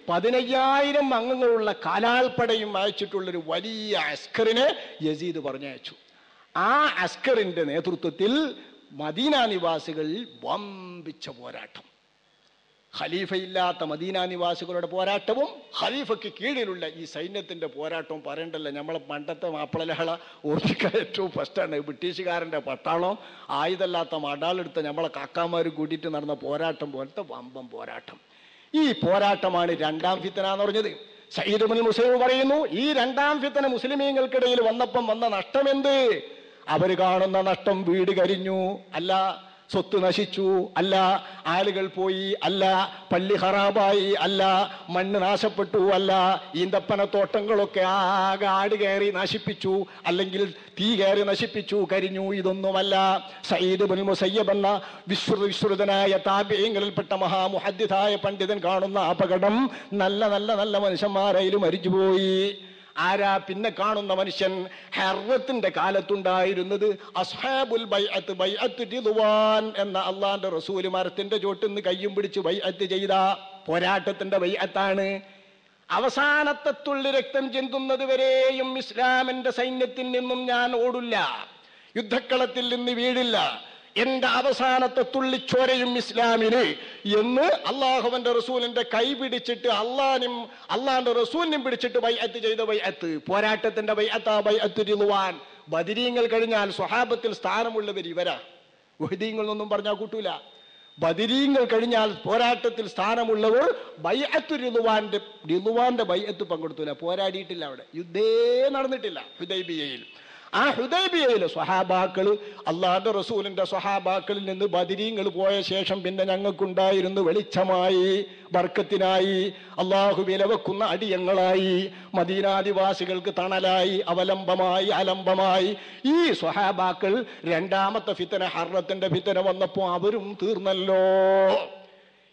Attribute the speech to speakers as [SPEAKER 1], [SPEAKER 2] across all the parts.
[SPEAKER 1] 15,000 അംഗങ്ങളുള്ള കാലാൾപ്പടയും അയച്ചിട്ടുള്ളൊരു വലിയ അസ്കറിനെ യസീദ് പറഞ്ഞയച്ചു. ആ അസ്കറിന്റെ നേതൃത്വത്തിൽ മദീന നിവാസികളിൽ വമ്പിച്ച പോരാട്ടം, ഖലീഫയില്ലാത്ത മദീന നിവാസികളുടെ പോരാട്ടവും ഖലീഫയ്ക്ക് കീഴിലുള്ള ഈ സൈന്യത്തിന്റെ പോരാട്ടവും പറയണ്ടല്ലോ. നമ്മളെ പണ്ടത്തെ മാപ്പിളലഹള ഓർമ്മിക്കാൻ ഏറ്റവും ഫസ്റ്റാണ്. ബ്രിട്ടീഷുകാരൻ്റെ പട്ടാളം ആയുധമില്ലാത്ത മടാളെടുത്ത് നമ്മളെ കാക്കാമാർ കൂട്ടിയിട്ട് നടന്ന പോരാട്ടം പോലത്തെ വമ്പം പോരാട്ടം. ഈ പോരാട്ടമാണ് രണ്ടാം ഫിത്ന എന്ന് പറഞ്ഞത്. സയ്യിദ് ഇബ്നുൽ മുസയ്യിബ് പറയുന്നു, ഈ രണ്ടാം ഫിത്ന മുസ്ലിമീങ്ങൾക്കിടയിൽ വന്നപ്പം വന്ന നഷ്ടം എന്ത്? അവർ കാണുന്ന നഷ്ടം വീട് കരിഞ്ഞു അല്ല, സ്വത്ത് നശിച്ചു അല്ല, ആളുകൾ പോയി അല്ല, പള്ളി ഖറാബായി അല്ല, മണ്ണ് നാശപ്പെട്ടു അല്ല, ഈന്തപ്പന തോട്ടങ്ങളൊക്കെ ആകെ ആട് കയറി നശിപ്പിച്ചു, അല്ലെങ്കിൽ തീ കയറി നശിപ്പിച്ചു, കരിഞ്ഞു, ഇതൊന്നുമല്ല. സയ്യിദ് ഇബ്നുൽ മുസയ്യിബ് എന്ന വിശ്രുതനായ താബിഈങ്ങളിൽപ്പെട്ട മഹാമുഹദ്ദിസായ പണ്ഡിതൻ കാണുന്ന അപകടം നല്ല നല്ല നല്ല മനുഷ്യന്മാരായാലും മരിച്ചുപോയി. ആരാ പിന്നെ കാണുന്ന മനുഷ്യൻ? ഹർറത്തിന്റെ കാലത്തുണ്ടായിരുന്നത് അസ്ഹാബുൽ ബൈഅത്ത്, ബൈഅത്ത് റിദ്വാൻ എന്ന അള്ളാന്റെ റസൂല് മരത്തിന്റെ ചോട്ടിന്ന് കയ്യും പിടിച്ച് ബൈഅത്ത് ചെയ്ത പോരാട്ടത്തിന്റെ ബൈഅത്താണ്. അവസാനത്തെ തുള്ളി രക്തം ചിന്തുന്നത് വരെയും ഇസ്ലാമിന്റെ സൈന്യത്തിൽ നിന്നും ഞാൻ ഓടില്ല, യുദ്ധക്കളത്തിൽ നിന്ന് വീഴില്ല, എന്റെ അവസാനത്തെ തുള്ളിച്ചോരയും ഇസ്ലാമിന് എന്ന് അള്ളാഹുവിന്റെ റസൂലിന്റെ കൈ പിടിച്ചിട്ട് അള്ളാന്റെ റസൂലിനും പിടിച്ചിട്ട് ബൈഅത്ത് ചെയ്ത ബൈഅത്ത്, പോരാട്ടത്തിന്റെ ബൈഅത്ത്, ബൈഅത്ത് റിദ്വാൻ. ബദരീങ്ങൾ കഴിഞ്ഞാൽ സ്വഹാബത്തിൽ സ്ഥാനമുള്ളവർ ഇവരാ. ഉഹദീങ്ങളൊന്നും പറഞ്ഞാൽ കൂട്ടൂല. ബദരീങ്ങൾ കഴിഞ്ഞാൽ പോരാട്ടത്തിൽ സ്ഥാനമുള്ളവർ ബൈഅത്ത് റിദ്വാന്റെ ബൈഅത്ത് പങ്കെടുത്തൂല, പോരാടിയിട്ടില്ല, അവിടെ യുദ്ധേ നടന്നിട്ടില്ല ഹുദൈബിയയിൽ. ആ ഹുദൈബിയയിലെ സ്വഹാബാക്കൾ, അള്ളാഹുവിന്റെ റസൂലിന്റെ സ്വഹാബാക്കളിൽ നിന്ന് ബദരീങ്ങൾ പോയ ശേഷം പിന്നെ ഞങ്ങൾക്കുണ്ടായിരുന്നു വെളിച്ചമായി, ബർക്കത്തിനായി, അള്ളാഹു വിലവെക്കുന്ന അടിയങ്ങളായി, മദീനാദിവാസികൾക്ക് തണലായി, അവലംബമായി, അലംബമായി. ഈ സ്വഹാബാക്കൾ രണ്ടാമത്തെ ഫിത്ന, ഹർറത്തിന്റെ ഫിത്ന വന്നപ്പോൾ അവരും തീർന്നല്ലോ.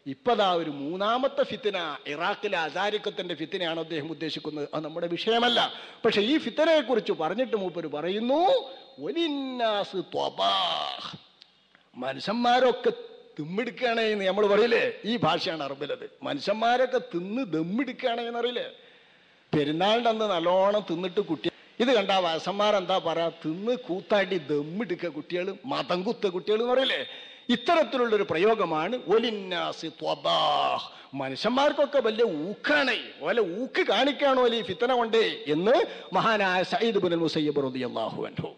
[SPEAKER 1] ഇപ്പതാ ഒരു മൂന്നാമത്തെ ഫിത്ന, ഇറാഖിലെ അസാരിക്കത്തിന്റെ ഫിത്നയാണ് അദ്ദേഹം ഉദ്ദേശിക്കുന്നത്. അത് നമ്മുടെ വിഷയമല്ല. പക്ഷെ ഈ ഫിത്നയെ കുറിച്ച് പറഞ്ഞിട്ട് മൂപ്പര് പറയുന്നു, ഒലിന്നാസ് ത്വബാഹ്, മനുഷ്യന്മാരൊക്കെ തിമ്മിടുക്കുകയാണേ എന്ന് നമ്മൾ പറയില്ലേ, ഈ ഭാഷയാണ് അറബിലത്. മനുഷ്യന്മാരൊക്കെ തിന്ന് ദമ്മിടുക്കുകയാണേന്ന് അറിയില്ലേ. പെരുന്നാളിൻ്റെ അന്ന് നല്ലോണം തിന്നിട്ട് കുട്ടി ഇത് കണ്ട വയസ്സന്മാരെന്താ പറയാ, തിന്ന് കൂത്താടി ദമ്മിടുക്കുക കുട്ടികൾ, മതം കുത്ത കുട്ടികൾ എന്ന് പറയില്ലേ. ഇത്തരത്തിലുള്ളൊരു പ്രയോഗമാണ് ഒലിന്നാസി ത്വബാഹ്, മനുഷ്യന്മാർക്കൊക്കെ വലിയ ഊക്കാണേ, ഓലെ ഊക്ക് കാണിക്കാണോ ഈ ഫിത്ന കൊണ്ടേ എന്ന് മഹാനായ സയ്യിദ് ഇബ്നുൽ മുസയ്യിബ് റളിയല്ലാഹു അൻഹു.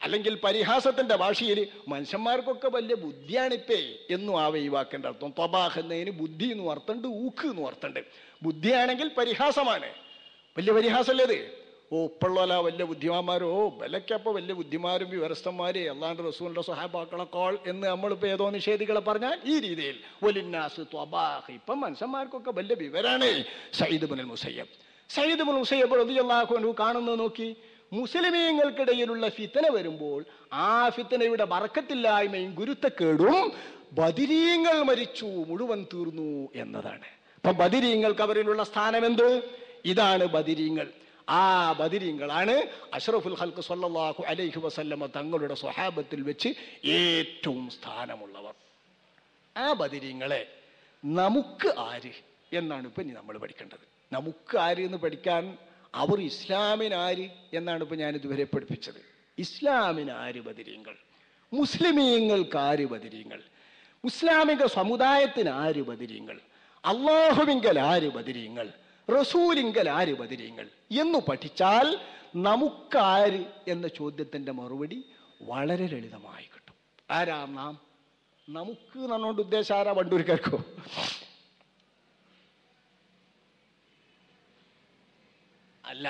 [SPEAKER 1] അല്ലെങ്കിൽ പരിഹാസത്തിന്റെ ഭാഷയിൽ മനുഷ്യന്മാർക്കൊക്കെ വലിയ ബുദ്ധിയാണിപ്പേ എന്നും ആവേ ഈ വാക്കിന്റെ അർത്ഥം. ത്വബാഹ് എന്നതിന് ബുദ്ധി എന്ന് അർത്ഥമുണ്ട്, ഊക്ക് എന്ന് അർത്ഥമുണ്ട്. ബുദ്ധിയാണെങ്കിൽ പരിഹാസമാണ്, വലിയ പരിഹാസമല്ലേ ഇത്. ഉപ്പുള്ളോല വലിയ ബുദ്ധിമാന്മാരോ, ബലക്കപ്പോൾ വലിയ ബുദ്ധിമാരും വിവരസ്ഥന്മാരെ അള്ളാഹുവിന്റെ റസൂലിന്റെ സ്വഹാബാക്കളെക്കാൾ എന്ന് നമ്മളിപ്പോൾ ഏതോ നിഷേധികളെ പറഞ്ഞാൽ ഈ രീതിയിൽ ഒലിന്നാസ് ത്വബാഹ്, ഇപ്പം മനുഷ്യന്മാർക്കൊക്കെ വലിയ വിവരാണ്. സയ്യിദ് ഇബ്നുൽ മുസയ്യിബ്, സയ്യിദ് ഇബ്നുൽ മുസയ്യിബ് റളിയല്ലാഹു അൻഹു കാണുന്നത് നോക്കി. മുസ്ലിമീങ്ങൾക്കിടയിലുള്ള ഫിത്ന വരുമ്പോൾ ആ ഫിത്നയുടെ ബർക്കത്തില്ലായ്മയും ഗുരുത്തക്കേടും ബദരീങ്ങൾ മരിച്ചു, മുഴുവൻ തീർന്നു എന്നതാണ്. അപ്പൊ ബദരീങ്ങൾക്ക് അവരിലുള്ള സ്ഥാനം എന്ത്? ഇതാണ് ബദരീങ്ങൾ. ആ ബദരീങ്ങളാണ് അഷ്റഫുൽ ഖൽഖ് സ്വല്ലല്ലാഹു അലൈഹി വസല്ലമ തങ്ങളുടെ സ്വഹാബത്തിൽ വെച്ച് ഏറ്റവും സ്ഥാനമുള്ളവർ. ആ ബദരീങ്ങളെ നമുക്ക് ആര് എന്നാണ് ഇപ്പം ഇനി നമ്മൾ പഠിക്കേണ്ടത്. നമുക്ക് ആര് എന്ന് പഠിക്കാൻ അവർ ഇസ്ലാമിനാര് എന്നാണ് ഇപ്പം ഞാൻ ഇതുവരെ പഠിപ്പിച്ചത്. ഇസ്ലാമിനാര് ബദരീങ്ങൾ, മുസ്ലിമീങ്ങൾക്ക് ആര് ബദരീങ്ങൾ, മുസ്ലാമിക സമുദായത്തിന് ആര് ബദരീങ്ങൾ, അള്ളാഹുവിങ്കൽ ആര് ബദരീങ്ങൾ, റസൂലിങ്കൽ ആര് ബദരീങ്ങൾ എന്ന് പഠിച്ചാൽ നമുക്കാര് എന്ന ചോദ്യത്തിന്റെ മറുപടി വളരെ ലളിതമായി കിട്ടും. ആരാ നാം? നമുക്ക് നന്നോണ്ട് ഉദ്ദേശം ആരാ? വണ്ടൂർക്കാർക്കോ? അല്ല,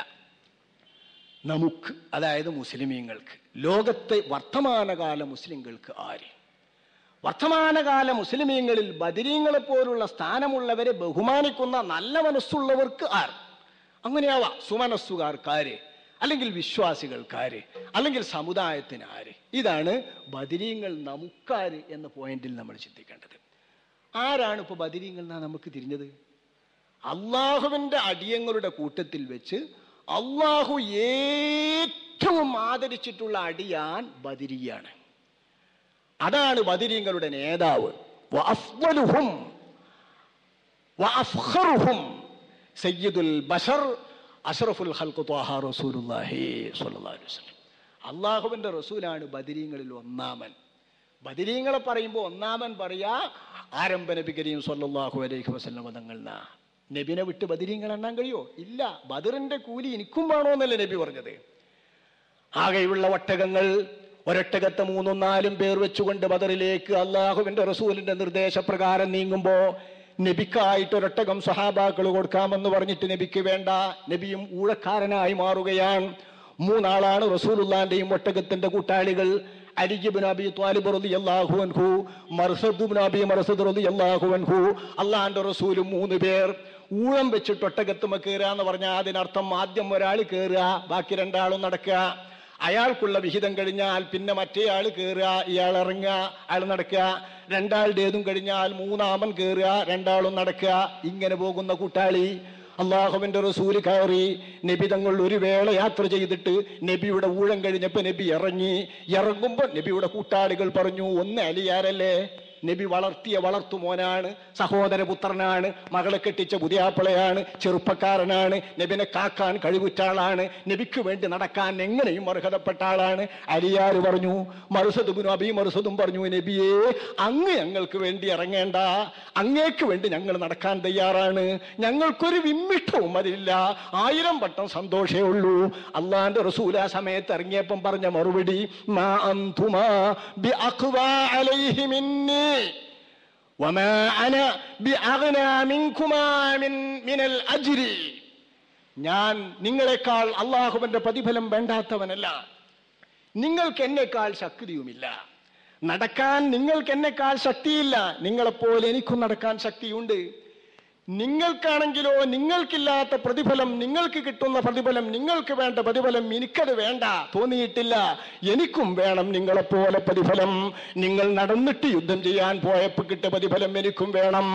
[SPEAKER 1] നമുക്ക്, അതായത് മുസ്ലിമീങ്ങൾക്ക്, ലോകത്തെ വർത്തമാനകാല മുസ്ലിങ്ങൾക്ക് ആര്? വർത്തമാനകാല മുസ്ലിമീങ്ങളിൽ ബദരീങ്ങളെ പോലുള്ള സ്ഥാനമുള്ളവരെ ബഹുമാനിക്കുന്ന നല്ല മനസ്സുള്ളവർക്ക് ആർ? അങ്ങനെയാവാം. സുമനസ്സുകാർക്കാര്, അല്ലെങ്കിൽ വിശ്വാസികൾക്കാര്, അല്ലെങ്കിൽ സമുദായത്തിന് ആര്? ഇതാണ് ബദരീങ്ങൾ നമുക്കാര് എന്ന പോയിന്റിൽ നമ്മൾ ചിന്തിക്കേണ്ടത്. ആരാണ് ഇപ്പൊ ബദരീങ്ങൾ എന്നാ നമുക്ക് തിരിഞ്ഞത്? അള്ളാഹുവിന്റെ അടിയങ്ങളുടെ കൂട്ടത്തിൽ വെച്ച് അള്ളാഹു ഏറ്റവും ആദരിച്ചിട്ടുള്ള അടിയാൻ ബദരിയാണ്. അതാണ് ബദരീങ്ങളുടെ നേതാവ്. വഅഫ്ദലുഹും വഅഫ്ഖറുഹും സയ്യിദുൽ ബശർ അഷ്റഫുൽ ഖൽഖ് ത്വാഹ റസൂലുള്ളാഹി സ്വല്ലല്ലാഹു അലൈഹി വസല്ലം. അള്ളാഹുവിന്റെ റസൂലാണ് ബദരീങ്ങളിൽ ഒന്നാമൻ. ബദരീങ്ങളെ പറയുമ്പോൾ ഒന്നാമൻ പറയാ ആരംഭ നബി കരീം സ്വല്ലല്ലാഹു അലൈഹി വസല്ലം തങ്ങളാ. നബിനെ വിട്ട് ബദരീങ്ങൾ എണ്ണാൻ കഴിയോ? ഇല്ല. ബദറിന്റെ കൂലി എനിക്കും വേണോ എന്നല്ലേ നബി പറഞ്ഞത്. ആകെയുള്ള ഒട്ടകങ്ങൾ, ഒരൊട്ടകത്തെ 3-4 പേർ വെച്ചുകൊണ്ട് ബദറിലേക്ക് അള്ളാഹുവിന്റെ റസൂലിന്റെ നിർദ്ദേശപ്രകാരം നീങ്ങുമ്പോ നബിക്കായിട്ട് ഒരൊട്ടകം സ്വഹാബാക്കൾ കൊടുക്കാമെന്ന് പറഞ്ഞിട്ട് നബിക്ക് വേണ്ട. നബിയും ഊഴക്കാരനായി മാറുകയാണ്. 3 ആളാണ് റസൂലുള്ളാന്റെയും ഒട്ടകത്തിന്റെ കൂട്ടാളികൾ. അലി ഇബ്നു അബീ ത്വാലിബ് റളിയല്ലാഹു അൻഹു, മർസദ് ഇബ്നു അബീ മർസദ് റളിയല്ലാഹു അൻഹു. അള്ളാഹുവിന്റെ റസൂലും 3 പേർ. ഊഴം വെച്ചിട്ട് ഒട്ടകത്തുമ്മ കയറുക എന്ന് പറഞ്ഞാൽ അതിനർത്ഥം ആദ്യം ഒരാൾ കയറുക, ബാക്കി 2 ആളും നടക്കുക. അയാൾക്കുള്ള വിഹിതം കഴിഞ്ഞാൽ പിന്നെ മറ്റേ ആൾ കയറുക, ഇയാൾ ഇറങ്ങുക, അയാൾ നടക്കുക. 2 ആളുടേതും കഴിഞ്ഞാൽ 3ആമൻ കയറുക, 2 ആളും നടക്കുക. ഇങ്ങനെ പോകുന്ന കൂട്ടാളി. അള്ളാഹുവിന്റെ റസൂല് കയറി. നബി തങ്ങൾ ഒരു വേള യാത്ര ചെയ്തിട്ട് നബിയുടെ ഊഴം കഴിഞ്ഞപ്പോ നബി ഇറങ്ങുമ്പോ നബിയുടെ കൂട്ടാളികൾ പറഞ്ഞു, ഒന്ന് അലിയാരല്ലേ? നബി വളർത്തിയ വളർത്തുമോനാണ്, സഹോദരപുത്രനാണ്, മകളെ കെട്ടിച്ച പുതിയാപ്പിളയാണ്, ചെറുപ്പക്കാരനാണ്, നബിനെ കാക്കാൻ കഴിവുറ്റ ആളാണ്, നബിക്ക് വേണ്ടി നടക്കാൻ എങ്ങനെയും അർഹതപ്പെട്ട ആളാണ്. അലിയാര് പറഞ്ഞു, മർസദ് ഇബ്നു അബീ മർസദും പറഞ്ഞു, നബിയേ അങ്ങ് ഞങ്ങൾക്ക് വേണ്ടി ഇറങ്ങേണ്ട, അങ്ങേക്ക് വേണ്ടി ഞങ്ങൾ നടക്കാൻ തയ്യാറാണ്, ഞങ്ങൾക്കൊരു വിമ്മിഷ്ടവും അതില്ല, 1000 വട്ടം സന്തോഷേ ഉള്ളൂ. അള്ളാന്റെ റസൂൽ ആ സമയത്ത് ഇറങ്ങിയപ്പം പറഞ്ഞ മറുപടി, മാ അൻതുമാ ബിഅഖ്വാ അലൈഹി മിന്നി വമാ അന ബിഅഗ്നാ മിൻകുമാ മിനൽ അജ്രി. ഞാൻ നിങ്ങളെക്കാൾ അള്ളാഹുവിന്റെ പ്രതിഫലം വേണ്ടാത്തവനല്ല, നിങ്ങൾക്ക് എന്നെക്കാൾ ശക്തിയുമില്ല, നടക്കാൻ നിങ്ങൾക്ക് എന്നെക്കാൾ ശക്തിയില്ല, നിങ്ങളെപ്പോലെ എനിക്കും നടക്കാൻ ശക്തിയുണ്ട്. നിങ്ങൾക്കാണെങ്കിലോ നിങ്ങൾക്കില്ലാത്ത പ്രതിഫലം, നിങ്ങൾക്ക് കിട്ടുന്ന പ്രതിഫലം, നിങ്ങൾക്ക് വേണ്ട പ്രതിഫലം എനിക്കത് വേണ്ട, തോന്നിയിട്ടില്ല. എനിക്കും വേണം നിങ്ങളെപ്പോലെ പ്രതിഫലം. നിങ്ങൾ നടന്നിട്ട് യുദ്ധം ചെയ്യാൻ പോയപ്പോൾ കിട്ടിയ പ്രതിഫലം എനിക്കും വേണം.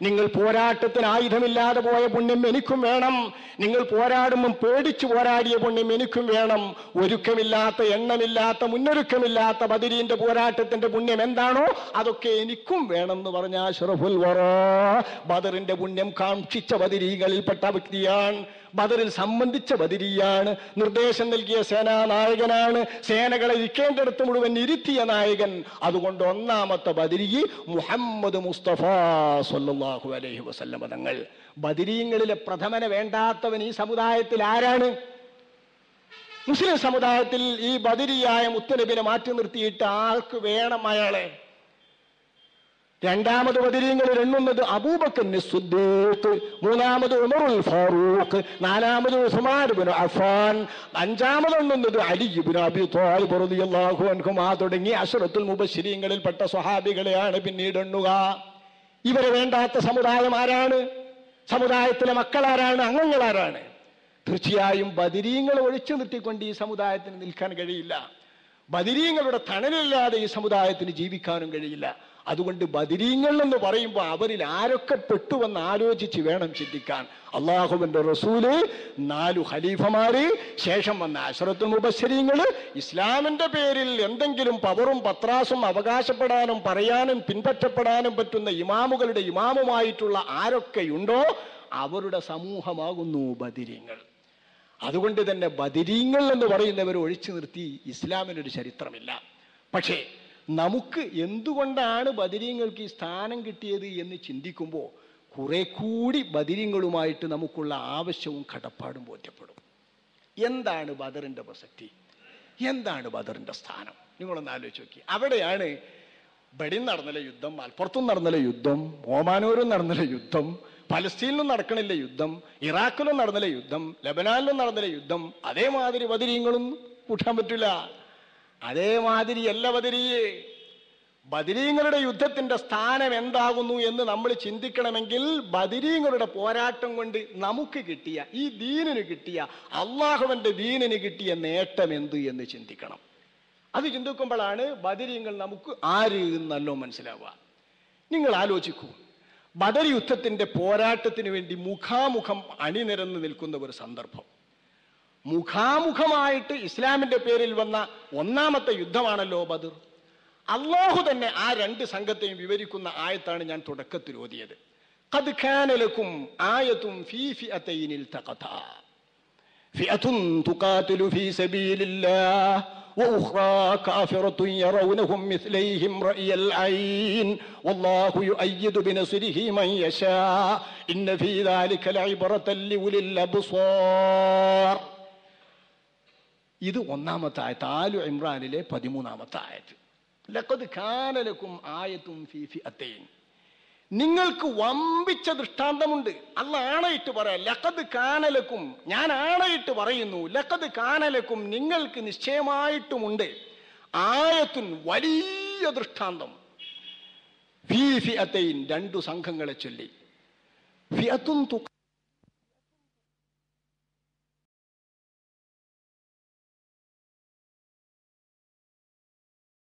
[SPEAKER 1] നിങ്ങൾ പോരാട്ടത്തിന് ആയുധമില്ലാതെ പോയ പുണ്യം എനിക്കും വേണം. നിങ്ങൾ പോരാടുമ്പം പേടിച്ചു പോരാടിയ പുണ്യം എനിക്കും വേണം. ഒരുക്കമില്ലാത്ത, എണ്ണമില്ലാത്ത, മുന്നൊരുക്കമില്ലാത്ത ബദരീന്റെ പോരാട്ടത്തിന്റെ പുണ്യം എന്താണോ അതൊക്കെ എനിക്കും വേണം എന്ന് പറഞ്ഞ അഷ്റഫുൽ വറാ ബദറിന്റെ പുണ്യം കാക്ഷിച്ച ബദരീകളിൽപ്പെട്ട വ്യക്തിയാണ്. ബദറിൽ സംബന്ധിച്ച ബദരിയാണ്. നിർദ്ദേശം നൽകിയ സേനാനായകനാണ്. സേനകളെ ഇരിക്കേണ്ടടുത്ത് മുഴുവൻ ഇരുത്തിയ നായകൻ. അതുകൊണ്ട് ഒന്നാമത്തെ ബദരി മുഹമ്മദ് മുസ്തഫ സ്വല്ലല്ലാഹു അലൈഹി വസല്ലം തങ്ങൾ. ബദരീങ്ങളിലെ പ്രഥമനെ വേണ്ടാത്തവൻ ഈ സമുദായത്തിൽ ആരാണ്? മുസ്ലിം സമുദായത്തിൽ ഈ ബദരിയായ മുത്തനബിനെ മാറ്റി നിർത്തിയിട്ട് ആർക്ക് വേണം അയാളെ? രണ്ടാമത് ബദരീങ്ങളിൽ എണ്ണുന്നത് അബൂബക്കർ സിദ്ദീഖ്, മൂന്നാമത് ഉമറുൽ ഫാറൂഖ്, നാലാമത് ഉസ്മാൻ ഇബ്നു അഫ്ഫാൻ, അഞ്ചാമത് എണ്ണുന്നത് അലി ഇബ്നു അബീ ത്വാലിബ് റളിയല്ലാഹു അൻഹുമാ തുടങ്ങി അശ്റത്തുൽ മുബശ്ശിരീങ്ങളിൽപ്പെട്ട സ്വഹാബികളെയാണ് പിന്നീട് എണ്ണുക. ഇവരെ വേണ്ടാത്ത സമുദായം ആരാണ്? സമുദായത്തിലെ മക്കളാരാണ്? അംഗങ്ങളാരാണ്? തീർച്ചയായും ബദരീങ്ങളെ ഒഴിച്ചു നിർത്തിക്കൊണ്ട് ഈ സമുദായത്തിന് നിൽക്കാൻ കഴിയില്ല. ബദരീങ്ങളുടെ തണലില്ലാതെ ഈ സമുദായത്തിന് ജീവിക്കാനും കഴിയില്ല. അതുകൊണ്ട് ബദരീങ്ങൾ എന്ന് പറയുമ്പോൾ അവരിൽ ആരൊക്കെ പെട്ടുവെന്ന് ആലോചിച്ച് വേണം ചിന്തിക്കാൻ. അള്ളാഹുവിന്റെ റസൂല്, 4 ഖലീഫമാര്, ശേഷം വന്ന അശ്റത്തുൽ മുബശ്ശിരീങ്ങള്, ഇസ്ലാമിന്റെ പേരിൽ എന്തെങ്കിലും പവറും പത്രാസും അവകാശപ്പെടാനും പറയാനും പിൻപറ്റപ്പെടാനും പറ്റുന്ന ഇമാമുകളുടെ ഇമാമുമായിട്ടുള്ള ആരൊക്കെയുണ്ടോ അവരുടെ സമൂഹമാകുന്നു ബദരീങ്ങൾ. അതുകൊണ്ട് തന്നെ ബദരീങ്ങൾ എന്ന് പറയുന്നവർ ഒഴിച്ചു നിർത്തി ഇസ്ലാമിനൊരു ചരിത്രമില്ല. പക്ഷേ നമുക്ക് എന്തുകൊണ്ടാണ് ബദരീങ്ങൾക്ക് ഈ സ്ഥാനം കിട്ടിയത് എന്ന് ചിന്തിക്കുമ്പോൾ കുറെ കൂടി ബദരീങ്ങളുമായിട്ട് നമുക്കുള്ള ആവശ്യവും കടപ്പാടും ബോധ്യപ്പെടും. എന്താണ് ബദറിന്റെ പ്രസക്തി? എന്താണ് ബദറിന്റെ സ്ഥാനം? നിങ്ങളൊന്ന് ആലോചിച്ച് നോക്കി. അവിടെയാണ് ബഡിൻ നടന്നില്ല യുദ്ധം, മലപ്പുറത്തും നടന്നില്ല യുദ്ധം, ഓമാനൂരും നടന്നില്ല യുദ്ധം, പലസ്തീനിലും നടക്കണില്ല യുദ്ധം, ഇറാഖിലും നടന്നില്ല യുദ്ധം, ലബനാനിലും നടന്നില്ല യുദ്ധം. അതേമാതിരി ബദരീങ്ങളും കൂട്ടാൻ പറ്റില്ല. അതേമാതിരി എല്ലാ ബദരീങ്ങളുടെ യുദ്ധത്തിന്റെ സ്ഥാനം എന്താകുന്നു എന്ന് നമ്മൾ ചിന്തിക്കണമെങ്കിൽ ബദരീങ്ങളുടെ പോരാട്ടം കൊണ്ട് നമുക്ക് കിട്ടിയ, ഈ ദീനിന് കിട്ടിയ, അള്ളാഹുവിന്റെ ദീനിന് കിട്ടിയ നേട്ടം എന്ത് എന്ന് ചിന്തിക്കണം. അത് ചിന്തിക്കുമ്പോഴാണ് ബദരീങ്ങൾ നമുക്ക് ആര് എന്നല്ലോ മനസ്സിലാവുക. നിങ്ങൾ ആലോചിക്കൂ, ബദർ യുദ്ധത്തിന്റെ പോരാട്ടത്തിന് വേണ്ടി മുഖാമുഖം അണിനിരന്ന് നിൽക്കുന്ന ഒരു സന്ദർഭം. മുഖാമുഖമായിട്ട് ഇസ്ലാമിന്റെ പേരിൽ വന്ന ഒന്നാമത്തെ യുദ്ധമാണല്ലോ ബദർ. അള്ളാഹു തന്നെ ആ 2 സംഘത്തെയും വിവരിക്കുന്ന ആയത്താണ് ഞാൻ തുടക്കത്തിൽ ഓതിയത്. ഖദ് കാന ലക്കും ആയത്തുൻ ഫീ ഫിഅതൈൻ ഇൽതഖതാ ഫിഅത്തുൻ തുഖാതിലു ഫീ സബീലില്ലാഹ് وأخرى كافرة يرونهم مثليهم رأي العين والله يؤيد بنصره من يشاء إن في ذلك لعبرة لأولي الأبصار. ഇത് ഒന്നാമത്തെ ആയത്ത്, ആലു ഇമ്രാനിലെ 13ാമത്തെ ആയത്ത്. ലഖദ് കാന ലക്കും ആയത്തുൻ ഫീ ഫിഅതൈൻ, നിങ്ങൾക്ക് വമ്പിച്ച ദൃഷ്ടാന്തമുണ്ട്. അല്ലാഹ് ആണയിട്ട് പറയാം, ലഖദ് കാന ലക്കും, ഞാൻ ആണയിട്ട് പറയുന്നു, ലഖദ് കാന ലക്കും, നിങ്ങൾക്ക് നിശ്ചയമായിട്ടുമുണ്ട്, ആയത്തുൻ, വലിയ ദൃഷ്ടാന്തം, ഫീ ഫിഅതൈൻ, 2 സംഘങ്ങളെ ചൊല്ലി, ഫിഅത്തുൻ